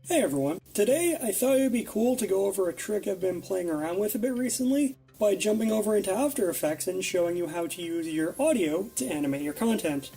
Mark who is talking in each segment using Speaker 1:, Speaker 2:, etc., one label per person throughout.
Speaker 1: Hey everyone, today I thought it would be cool to go over a trick I've been playing around with a bit recently by jumping over into After Effects and showing you how to use your audio to animate your content.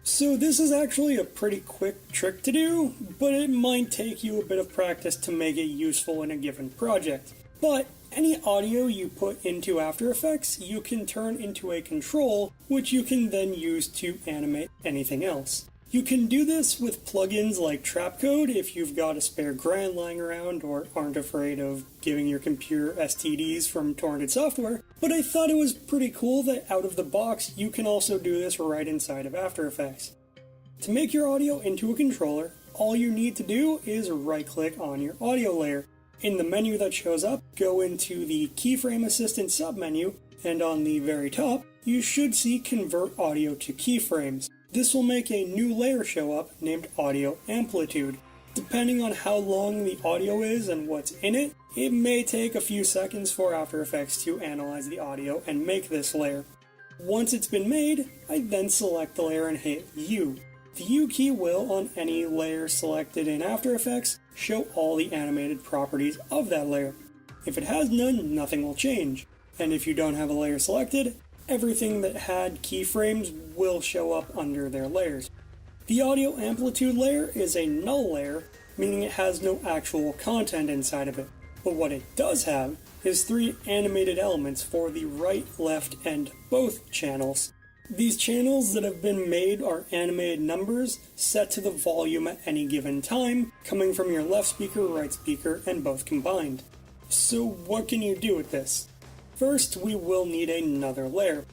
Speaker 1: So this is actually a pretty quick trick to do, but it might take you a bit of practice to make it useful in a given project. But any audio you put into After Effects, you can turn into a control, which you can then use to animate anything else. You can do this with plugins like Trapcode if you've got a spare grand lying around or aren't afraid of giving your computer STDs from torrented software, but I thought it was pretty cool that out of the box you can also do this right inside of After Effects. To make your audio into a controller, all you need to do is right-click on your audio layer. In the menu that shows up, go into the Keyframe Assistant submenu, and on the very top, you should see Convert Audio to Keyframes. This will make a new layer show up named Audio Amplitude. Depending on how long the audio is and what's in it, it may take a few seconds for After Effects to analyze the audio and make this layer. Once it's been made, I then select the layer and hit U. The U key will, on any layer selected in After Effects, show all the animated properties of that layer. If it has none, nothing will change. And if you don't have a layer selected, everything that had keyframes will show up under their layers. The audio amplitude layer is a null layer, meaning it has no actual content inside of it. But what it does have is 3 animated elements for the right, left, and both channels. These channels that have been made are animated numbers set to the volume at any given time, coming from your left speaker, right speaker, and both combined. So what can you do with this? First, we will need another layer.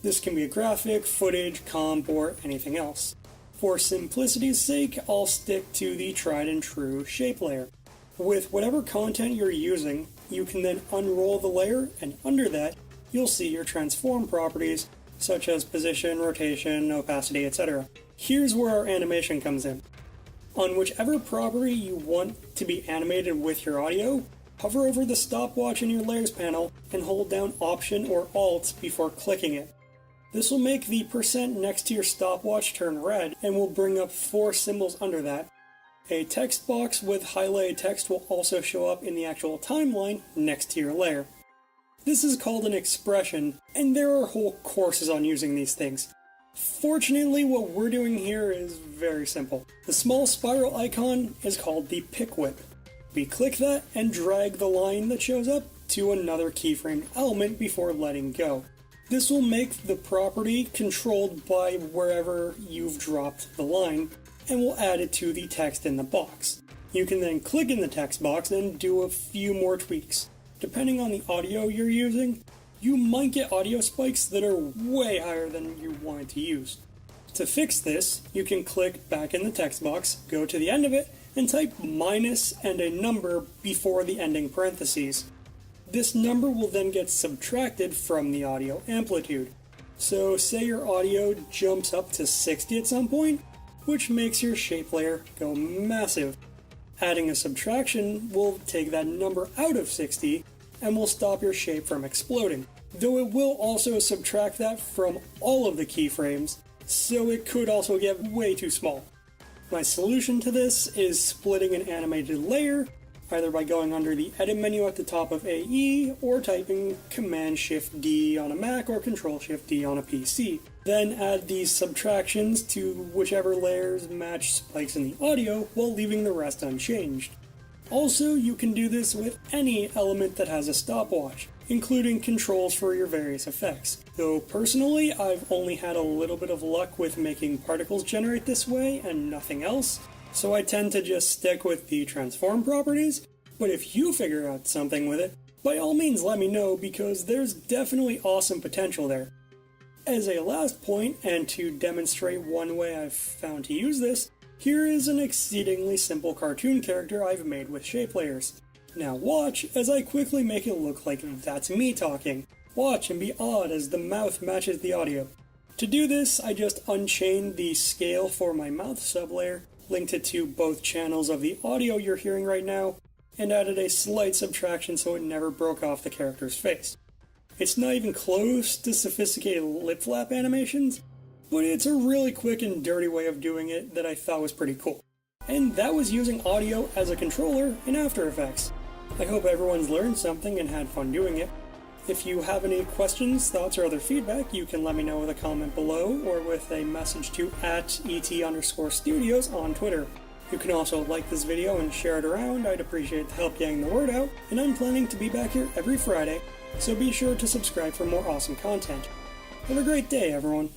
Speaker 1: This can be a graphic, footage, comp, or anything else. For simplicity's sake, I'll stick to the tried and true shape layer. With whatever content you're using, you can then unroll the layer, and under that, you'll see your transform properties, such as position, rotation, opacity, etc. Here's where our animation comes in. On whichever property you want to be animated with your audio, hover over the stopwatch in your Layers panel and hold down Option or Alt before clicking it. This will make the percent next to your stopwatch turn red and will bring up 4 symbols under that. A text box with highlighted text will also show up in the actual timeline next to your layer. This is called an expression, and there are whole courses on using these things. Fortunately, what we're doing here is very simple. The small spiral icon is called the pick whip. We click that and drag the line that shows up to another keyframe element before letting go. This will make the property controlled by wherever you've dropped the line, and will add it to the text in the box. You can then click in the text box and do a few more tweaks. Depending on the audio you're using, you might get audio spikes that are way higher than you wanted to use. To fix this, you can click back in the text box, go to the end of it, and type minus and a number before the ending parentheses. This number will then get subtracted from the audio amplitude. So say your audio jumps up to 60 at some point, which makes your shape layer go massive. Adding a subtraction will take that number out of 60 and will stop your shape from exploding. Though it will also subtract that from all of the keyframes, so it could also get way too small. My solution to this is splitting an animated layer, either by going under the edit menu at the top of AE or typing Command-Shift-D on a Mac or Control-Shift-D on a PC. Then add these subtractions to whichever layers match spikes in the audio while leaving the rest unchanged. Also, you can do this with any element that has a stopwatch, including controls for your various effects. Though personally, I've only had a little bit of luck with making particles generate this way and nothing else, so I tend to just stick with the transform properties, but if you figure out something with it, by all means let me know because there's definitely awesome potential there. As a last point, and to demonstrate one way I've found to use this, here is an exceedingly simple cartoon character I've made with shape layers. Now watch as I quickly make it look like that's me talking. Watch and be awed as the mouth matches the audio. To do this, I just unchained the scale for my mouth sublayer, linked it to both channels of the audio you're hearing right now, and added a slight subtraction so it never broke off the character's face. It's not even close to sophisticated lip flap animations, but it's a really quick and dirty way of doing it that I thought was pretty cool. And that was using audio as a controller in After Effects. I hope everyone's learned something and had fun doing it. If you have any questions, thoughts, or other feedback, you can let me know with a comment below or with a message to @ET_studios on Twitter. You can also like this video and share it around. I'd appreciate the help getting the word out, and I'm planning to be back here every Friday, so be sure to subscribe for more awesome content. Have a great day, everyone.